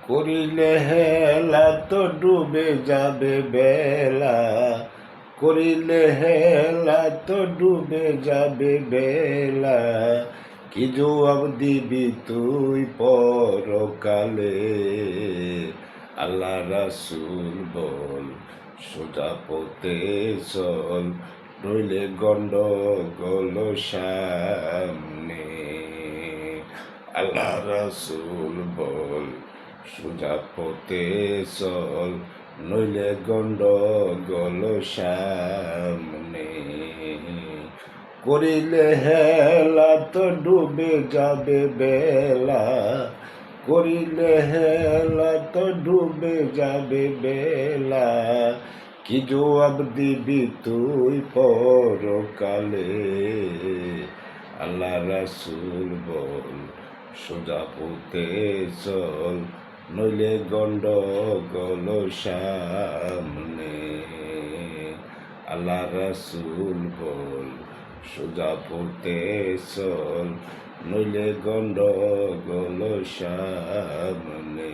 করিলে হেলা তো ডুবে যাবে বেলা, করিলে হেলা তো ডুবে যাবে বেলা, কি জবাব দিবি তুই পরকালে। আল্লাহ রাসূল বল সোজা পথে চল, নইলে গন্ডগোল সামনে। আল্লাহ রাসূল বল সোজা পথে চল, নইলে গন্ডগোল সামনে। করিলে হেলা তো ডুবে যাবে বেলা, করিলে হেলা তো ডুবে যাবে বেলা, কি জবাব দিবি তুই পরকালে। আল্লাহ রাসূল বল সোজা পথে চল, নইলে গন্ডগোল সামনে। আল্লাহ রাসূল বল সোজা পথে চল, নইলে গন্ডগোল সামনে।